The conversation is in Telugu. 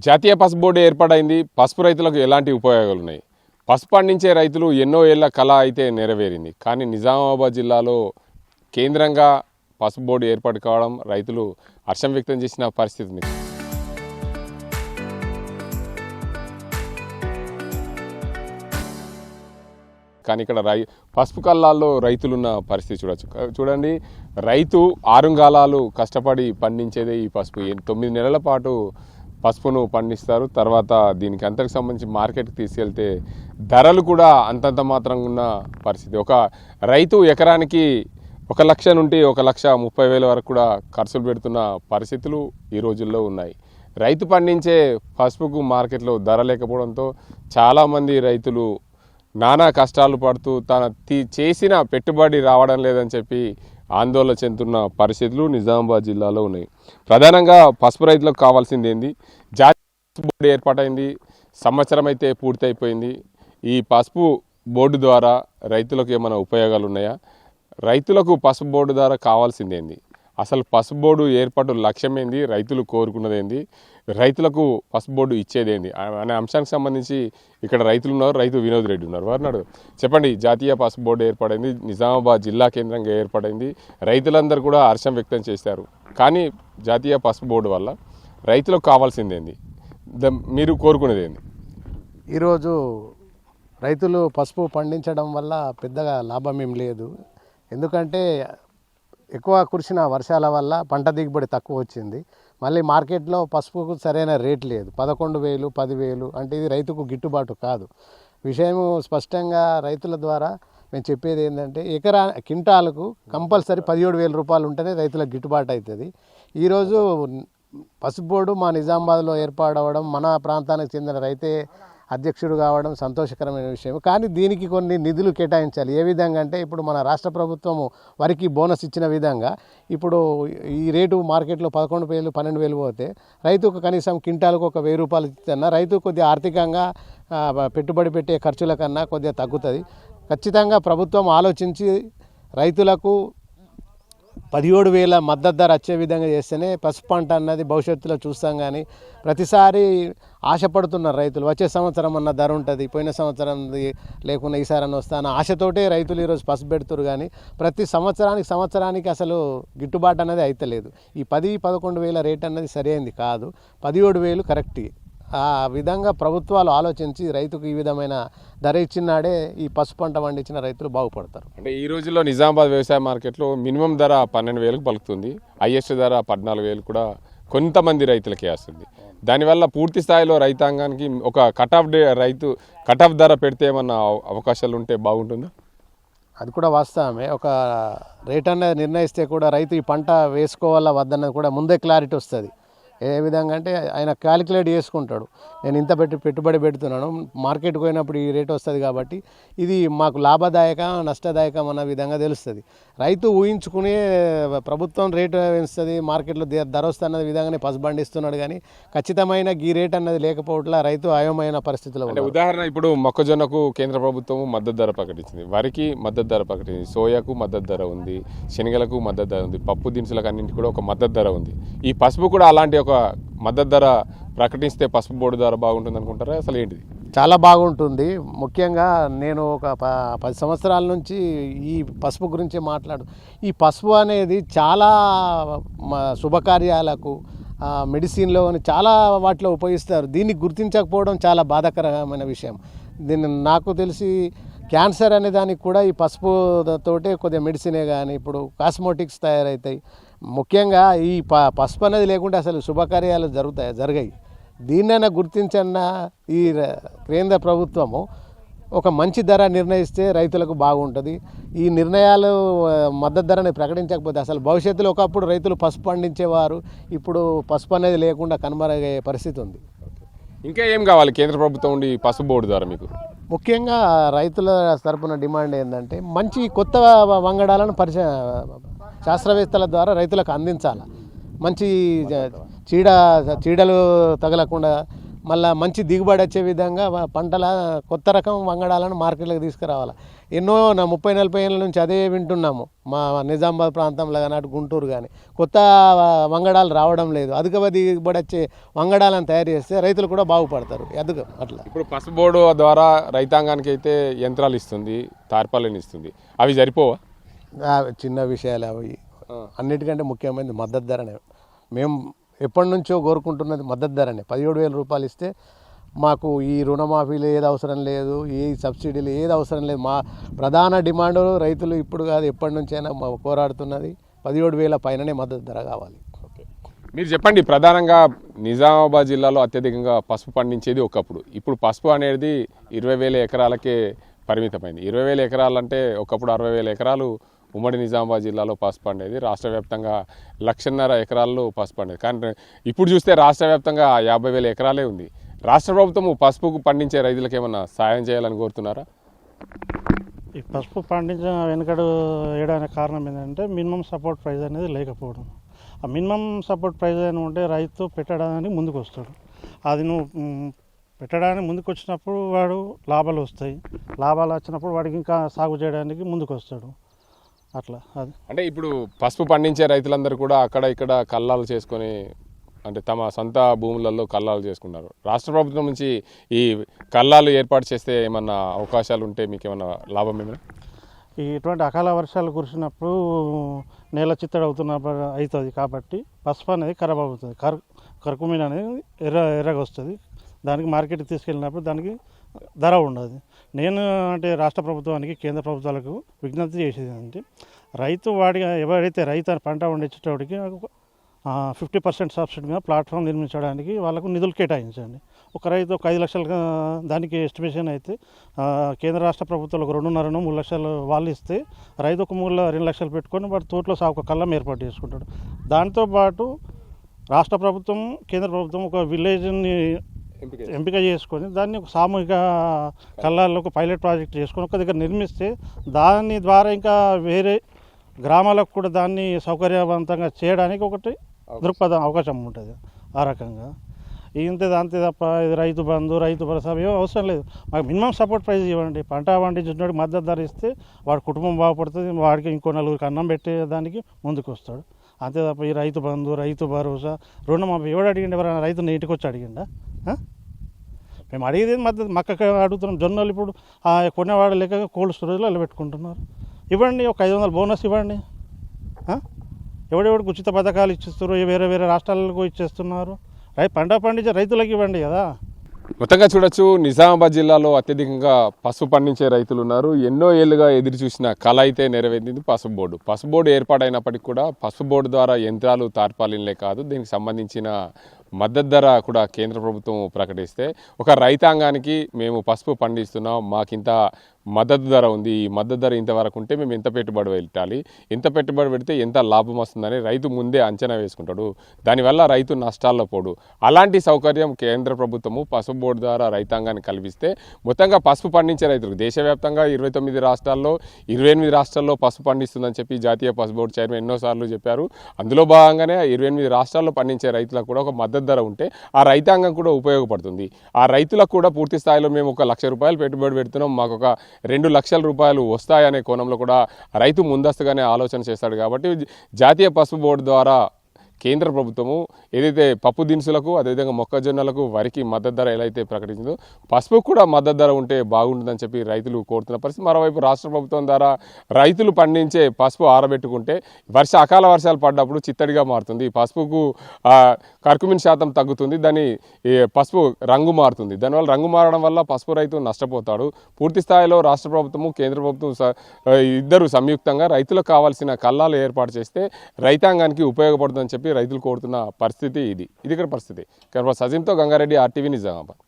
జాతీయ పసుపు బోర్డు ఏర్పాటైంది. పసుపు రైతులకు ఎలాంటి ఉపయోగాలు ఉన్నాయి? పసుపు పండించే రైతులు ఎన్నో ఏళ్ల కళ అయితే నెరవేరింది. కానీ నిజామాబాద్ జిల్లాలో కేంద్రంగా పసుపు బోర్డు ఏర్పాటు కావడం రైతులు హర్షం వ్యక్తం చేసిన పరిస్థితి ఉంది. కానీ ఇక్కడ పసుపు కళ్ళాల్లో రైతులున్న పరిస్థితి చూడండి. రైతు ఆరుంగాలాలు కష్టపడి పండించేదే ఈ పసుపు. 9 నెలల పాటు పసుపును పండిస్తారు. తర్వాత దీనికి అంతకు సంబంధించి మార్కెట్కి తీసుకెళ్తే ధరలు కూడా అంతంత మాత్రంగా ఉన్న పరిస్థితి. ఒక రైతు ఎకరానికి 1 లక్ష నుండి 1,30,000 వరకు కూడా ఖర్చులు పెడుతున్న పరిస్థితులు ఈ రోజుల్లో ఉన్నాయి. రైతు పండించే పసుపుకు మార్కెట్లో ధర లేకపోవడంతో చాలామంది రైతులు నానా కష్టాలు పడుతూ తన చేసిన పెట్టుబడి రావడం లేదని చెప్పి ఆందోళన చెందుతున్న పరిస్థితులు నిజామాబాద్ జిల్లాలో ఉన్నాయి. ప్రధానంగా పసుపు రైతులకు కావాల్సింది ఏంది? జాతీయ పసుపు బోర్డు ఏర్పాటైంది, సంవత్సరం అయితే పూర్తయిపోయింది. ఈ పసుపు బోర్డు ద్వారా రైతులకు ఏమైనా ఉపయోగాలు ఉన్నాయా? రైతులకు పసుపు బోర్డు ద్వారా కావాల్సింది ఏంది? అసలు పసుపు బోర్డు ఏర్పాటు లక్ష్యం ఏంది? రైతులు కోరుకున్నది ఏంది? రైతులకు పసుపు బోర్డు ఇచ్చేదేంది అనే అంశానికి సంబంధించి ఇక్కడ రైతులు ఉన్నారు. రైతు వినోద్ రెడ్డి ఉన్నారు. వారినాడు చెప్పండి. జాతీయ పసుపు బోర్డు ఏర్పడింది, నిజామాబాద్ జిల్లా కేంద్రంగా ఏర్పడింది. రైతులందరూ కూడా హర్షం వ్యక్తం చేశారు. కానీ జాతీయ పసుపు బోర్డు వల్ల రైతులకు కావాల్సింది ఏంది? మీరు కోరుకునేది ఏంది? ఈరోజు రైతులు పసుపు పండించడం వల్ల పెద్దగా లాభం ఏం లేదు. ఎందుకంటే ఎక్కువ కురిసిన వర్షాల వల్ల పంట దిగుబడి తక్కువ వచ్చింది. మళ్ళీ మార్కెట్లో పసుపుకు సరైన రేట్ లేదు. 11,000, 10,000 అంటే ఇది రైతుకు గిట్టుబాటు కాదు. విషయం స్పష్టంగా రైతుల ద్వారా మేము చెప్పేది ఏంటంటే క్వింటాలకు కంపల్సరీ 17,000 రూపాయలు ఉంటేనే రైతులకు గిట్టుబాటు అవుతుంది. ఈరోజు పసుపు బోర్డు మా నిజామాబాద్లో ఏర్పాటవడం, మన ప్రాంతానికి చెందిన రైతే అధ్యక్షుడు కావడం సంతోషకరమైన విషయం. కానీ దీనికి కొన్ని నిధులు కేటాయించాలి. ఏ విధంగా అంటే ఇప్పుడు మన రాష్ట్ర ప్రభుత్వము వరికి బోనస్ ఇచ్చిన విధంగా ఇప్పుడు ఈ రేటు మార్కెట్లో 11,000, 12,000 పోతే రైతుకు కనీసం క్వింటాలకు 1,000 రూపాయలు ఇస్తున్నా రైతు కొద్దిగా ఆర్థికంగా పెట్టుబడి పెట్టే ఖర్చుల కన్నా కొద్దిగా తగ్గుతుంది. ఖచ్చితంగా ప్రభుత్వం ఆలోచించి రైతులకు 17,000 మద్దతు ధర వచ్చే విధంగా చేస్తేనే పసుపు పంట అన్నది భవిష్యత్తులో చూస్తాం. కానీ ప్రతిసారి ఆశపడుతున్నారు రైతులు. వచ్చే సంవత్సరం అన్న ధర ఉంటుంది, పోయిన సంవత్సరం లేకుండా ఈసారి అన్న వస్తాను ఆశతోటే రైతులు ఈరోజు పసుపు పెడుతురు. కానీ ప్రతి సంవత్సరానికి అసలు గిట్టుబాటు అనేది అయితలేదు. ఈ 10-11,000 రేట్ అన్నది సరైనది కాదు. 17,000 కరెక్ట్. ఆ విధంగా ప్రభుత్వాలు ఆలోచించి రైతుకు ఈ విధమైన ధర ఇచ్చినాడే ఈ పసుపు పంట పండించిన రైతులు బాగుపడతారు. అంటే ఈ రోజుల్లో నిజామాబాద్ వ్యవసాయ మార్కెట్లో మినిమం ధర 12,000కు పలుకుతుంది. హైయెస్ట్ ధర 14,000 కూడా కొంతమంది రైతులకే వస్తుంది. దానివల్ల పూర్తి స్థాయిలో రైతాంగానికి ఒక కట్ ఆఫ్ ధర పెడితే ఏమన్నా అవకాశాలు ఉంటే బాగుంటుందా? అది కూడా వాస్తవమే. ఒక రేట్ అనేది నిర్ణయిస్తే కూడా రైతు ఈ పంట వేసుకోవాలా వద్దన్నది కూడా ముందే క్లారిటీ వస్తుంది. ఏ విధంగా అంటే ఆయన క్యాలిక్యులేట్ చేసుకుంటాడు. నేను ఇంత పెట్టుబడి పెడుతున్నాను, మార్కెట్కి పోయినప్పుడు ఈ రేట్ వస్తుంది కాబట్టి ఇది మాకు లాభదాయక నష్టదాయకం అన్న విధంగా తెలుస్తుంది. రైతు ఊహించుకునే ప్రభుత్వం రేటు పెంచుతుంది, మార్కెట్లో ధర వస్తున్న విధంగానే పసుపు పండిస్తున్నాడు. కానీ ఖచ్చితమైన ఈ రేట్ అన్నది లేకపోవట్లా రైతు అయోమైన పరిస్థితిలో ఉంది. ఉదాహరణ ఇప్పుడు మొక్కజొన్నకు కేంద్ర ప్రభుత్వం మద్దతు ధర ప్రకటించింది, వరికి మద్దతు ధర ప్రకటించింది, సోయాకు మద్దతు ధర ఉంది, శనగలకు మద్దతు ధర ఉంది, పప్పు దినుసులకు అన్నింటికి కూడా ఒక మద్దతు ధర ఉంది. ఈ పసుపు కూడా అలాంటి ఒక మద్దతు ధర ప్రకటిస్తే పసుపు బోర్డు ధర బాగుంటుంది అనుకుంటారా? అసలు ఏంటిది? చాలా బాగుంటుంది. ముఖ్యంగా నేను ఒక 10 సంవత్సరాల నుంచి ఈ పసుపు గురించి ఈ పసుపు అనేది చాలా శుభకార్యాలకు మెడిసిన్లో చాలా వాటిలో ఉపయోగిస్తారు. దీన్ని గుర్తించకపోవడం చాలా బాధాకరమైన విషయం. దీన్ని నాకు తెలిసి క్యాన్సర్ అనే దానికి కూడా ఈ పసుపు తోటే కొద్దిగా మెడిసినే కానీ ఇప్పుడు కాస్మోటిక్స్ తయారవుతాయి. ముఖ్యంగా ఈ పసుపు అనేది లేకుంటే అసలు శుభకార్యాలు జరిగాయి. దీన్నైనా గుర్తించన్న ఈ కేంద్ర ప్రభుత్వము ఒక మంచి ధర నిర్ణయిస్తే రైతులకు బాగుంటుంది. ఈ నిర్ణయాలు మద్దతు ధరని ప్రకటించకపోతే అసలు భవిష్యత్తులో ఒకప్పుడు రైతులు పసుపు పండించేవారు, ఇప్పుడు పసుపు అనేది లేకుండా కనుమరుగయ్యే పరిస్థితి ఉంది. ఇంకా ఏం కావాలి కేంద్ర ప్రభుత్వం ఉండి పసుపు బోర్డు ద్వారా? మీకు ముఖ్యంగా రైతుల తరపున డిమాండ్ ఏంటంటే మంచి కొత్త వంగడాలను శాస్త్రవేత్తల ద్వారా రైతులకు అందించాలి. మంచి చీడలు తగలకుండా మళ్ళీ మంచి దిగుబడి వచ్చే విధంగా పంటల కొత్త రకం వంగడాలను మార్కెట్లోకి తీసుకురావాలి. ఎన్నో 30-40 ఏళ్ళ నుంచి అదే వింటున్నాము. మా నిజామాబాద్ ప్రాంతంలో కానీ అటు గుంటూరు కానీ కొత్త వంగడాలు రావడం లేదు. అధిక దిగుబడి వచ్చే వంగడాలను తయారు చేస్తే రైతులు కూడా బాగుపడతారు. అట్లా ఇప్పుడు పసుపు బోర్డు ద్వారా రైతాంగానికి అయితే యంత్రాలు ఇస్తుంది, తార్పాలను ఇస్తుంది, అవి సరిపోవా? చిన్న విషయాలు అవి. అన్నిటికంటే ముఖ్యమైనది మద్దతు ధరనే. మేము ఎప్పటి నుంచో కోరుకుంటున్నది మద్దతు ధరనే. 17,000 రూపాయలు ఇస్తే మాకు ఈ రుణమాఫీలు ఏది అవసరం లేదు, ఏ సబ్సిడీలు ఏది అవసరం లేదు. మా ప్రధాన డిమాండ్ రైతులు ఇప్పుడు కాదు ఎప్పటి నుంచైనా పోరాడుతున్నది 17,000 పైననే మద్దతు ధర కావాలి. ఓకే, మీరు చెప్పండి. ప్రధానంగా నిజామాబాద్ జిల్లాలో అత్యధికంగా పసుపు పండించేది ఒకప్పుడు. ఇప్పుడు పసుపు అనేది 20,000 ఎకరాలకే పరిమితమైంది. 20,000 ఎకరాలంటే ఒకప్పుడు 60,000 ఎకరాలు ఉమ్మడి నిజామాబాద్ జిల్లాలో పసుపు పండేది. రాష్ట్ర వ్యాప్తంగా 1,50,000 ఎకరాల్లో పసుపు పండేది. కానీ ఇప్పుడు చూస్తే రాష్ట్ర వ్యాప్తంగా 50,000 ఎకరాలే ఉంది. రాష్ట్ర ప్రభుత్వం పసుపుకు పండించే రైతులకు ఏమన్నా సాయం చేయాలని కోరుతున్నారా? ఈ పసుపు పండించిన వెనుకడు వేయడానికి కారణం ఏంటంటే మినిమం సపోర్ట్ ప్రైస్ అనేది లేకపోవడం. ఆ మినిమం సపోర్ట్ ప్రైస్ అని ఉంటే రైతు పెట్టడానికి ముందుకు వస్తాడు. అది నువ్వు పెట్టడానికి ముందుకు వచ్చినప్పుడు వాడు లాభాలు వస్తాయి. లాభాలు వచ్చినప్పుడు వాడికి ఇంకా సాగు చేయడానికి ముందుకు వస్తాడు. అట్లా అది అంటే ఇప్పుడు పసుపు పండించే రైతులందరూ కూడా అక్కడ ఇక్కడ కల్లాలు చేసుకొని, అంటే తమ సొంత భూములలో కల్లాలు చేసుకున్నారు. రాష్ట్ర ప్రభుత్వం నుంచి ఈ కల్లాలు ఏర్పాటు చేస్తే ఏమన్నా అవకాశాలు ఉంటే మీకు ఏమన్నా లాభం ఏమైనా? ఇటువంటి అకాల వర్షాలు కురిసినప్పుడు నేల చిత్తడి అవుతుంది కాబట్టి పసుపు అనేది ఖరాబ్ అవుతుంది. కర్కుమీన్ అనేది ఎర్రగా వస్తుంది. దానికి మార్కెట్కి తీసుకెళ్ళినప్పుడు దానికి ధర ఉండదు. నేను అంటే రాష్ట్ర ప్రభుత్వానికి కేంద్ర ప్రభుత్వాలకు విజ్ఞప్తి చేసేది అంటే రైతు ఎవరైతే రైతు పంట పండించేటోడికి 50% సబ్సిడీ మీద ప్లాట్ఫామ్ నిర్మించడానికి వాళ్ళకు నిధులు కేటాయించండి. ఒక రైతు 5 లక్షలు దానికి ఎస్టిమేషన్ అయితే కేంద్ర రాష్ట్ర ప్రభుత్వాలు 2.5-3 లక్షలు వాళ్ళు ఇస్తే రైతు ఒక 2 లక్షలు పెట్టుకొని వాడు తోటలో ఒక కళ్ళం ఏర్పాటు చేసుకుంటాడు. దాంతోపాటు రాష్ట్ర ప్రభుత్వం కేంద్ర ప్రభుత్వం ఒక విలేజ్ని ఎంపిక చేసుకొని దాన్ని ఒక సామూహిక కళ్ళాల్లో ఒక పైలట్ ప్రాజెక్ట్ చేసుకొని ఒక దగ్గర నిర్మిస్తే దాని ద్వారా ఇంకా వేరే గ్రామాలకు కూడా దాన్ని సౌకర్యవంతంగా చేయడానికి ఒకటి దృక్పథం అవకాశం ఉంటుంది. ఆ రకంగా అంతే తప్ప ఇది రైతు బంధు రైతు భరోసా ఏమో అవసరం లేదు. మాకు మినిమం సపోర్ట్ ప్రైస్ ఇవ్వండి. పంట పండించినోడికి మద్దతు ధర ఇస్తే వాడి కుటుంబం బాగుపడుతుంది. వాడికి ఇంకో 4 అన్నం పెట్టేదానికి ముందుకు వస్తాడు. అంతే తప్ప ఈ రైతు బంధు రైతు భరోసా రుణమాఫీ ఎవడు అడిగిండి? ఎవరైనా రైతుని ఇంటికి వచ్చి అడిగిండా? మేము అడిగేది మద్దతు మక్కకి అడుగుతున్నాం. జొన్నలు ఇప్పుడు కొనేవాడు లేక కోల్డ్ స్టోరేజ్లో అలా పెట్టుకుంటున్నారు. ఇవ్వండి, ఒక 500 బోనస్ ఇవ్వండి. ఎవడెవడికి ఉచిత పథకాలు ఇచ్చిస్తారు, వేరే వేరే రాష్ట్రాలకు ఇచ్చేస్తున్నారు. పంట పండించే రైతులకు ఇవ్వండి కదా. మొత్తంగా చూడొచ్చు, నిజామాబాద్ జిల్లాలో అత్యధికంగా పసుపు పండించే రైతులు ఉన్నారు. ఎన్నో ఏళ్ళుగా ఎదురు చూసిన కళ అయితే నెరవేరింది పసుపు బోర్డు. పసుపు బోర్డు ఏర్పాటైనప్పటికీ కూడా పసుపు బోర్డు ద్వారా యంత్రాలు తార్పాలిన్లే కాదు, దీనికి సంబంధించిన మద్దతు ధర కూడా కేంద్ర ప్రభుత్వం ప్రకటిస్తే ఒక రైతాంగానికి మేము పసుపు పండిస్తున్నాం, మాకింత మద్దతు ధర ఉంది, ఈ మద్దతు ధర ఇంతవరకు ఉంటే మేము ఎంత పెట్టుబడి పెట్టాలి, ఎంత పెట్టుబడి పెడితే ఎంత లాభం వస్తుందని రైతు ముందే అంచనా వేసుకుంటాడు. దానివల్ల రైతు నష్టాల్లో పోడు. అలాంటి సౌకర్యం కేంద్ర ప్రభుత్వము పసుపు బోర్డు ద్వారా రైతాంగాన్ని కల్పిస్తే మొత్తంగా పసుపు పండించే రైతులకు దేశవ్యాప్తంగా 29 రాష్ట్రాల్లో 28 రాష్ట్రాల్లో పసుపు పండిస్తుందని చెప్పి జాతీయ పసుపు బోర్డు చైర్మన్ ఎన్నోసార్లు చెప్పారు. అందులో భాగంగానే 28 రాష్ట్రాల్లో పండించే రైతులకు కూడా ఒక మద్దతు ధర ఉంటే ఆ రైతాంగం కూడా ఉపయోగపడుతుంది. ఆ రైతులకు కూడా పూర్తి స్థాయిలో మేము 1,00,000 రూపాయలు పెట్టుబడి పెడుతున్నాం, మాకు ఒక 2 లక్షల రూపాయలు వస్తాయనే కోణంలో కూడా రైతు ముందస్తుగానే ఆలోచన చేస్తాడు. కాబట్టి జాతీయ పసుపు బోర్డు ద్వారా కేంద్ర ప్రభుత్వము ఏదైతే పప్పు దినుసులకు అదేవిధంగా మొక్కజొన్నలకు వరికి మద్దతు ధర ఎలా అయితే ప్రకటించిందో పసుపుకు కూడా మద్దతు ధర ఉంటే బాగుంటుందని చెప్పి రైతులు కోరుతున్న పరిస్థితి. మరోవైపు రాష్ట్ర ప్రభుత్వం ద్వారా రైతులు పండించే పసుపు ఆరబెట్టుకుంటే అకాల వర్షాలు పడ్డప్పుడు చిత్తడిగా మారుతుంది. పసుపుకు కర్కుమిన్ శాతం తగ్గుతుంది, దాని పసుపు రంగు మారుతుంది. దానివల్ల రంగు మారడం వల్ల పసుపు రైతు నష్టపోతాడు. పూర్తి స్థాయిలో రాష్ట్ర ప్రభుత్వము కేంద్ర ప్రభుత్వం ఇద్దరు సంయుక్తంగా రైతులకు కావాల్సిన కల్లాలు ఏర్పాటు చేస్తే రైతాంగానికి ఉపయోగపడుతుందని చెప్పి రైతులు కోరుతున్న పరిస్థితి ఇది ఇక్కడ పరిస్థితి. సజింతో గంగారెడ్డి, RTV నిజామాబాద్.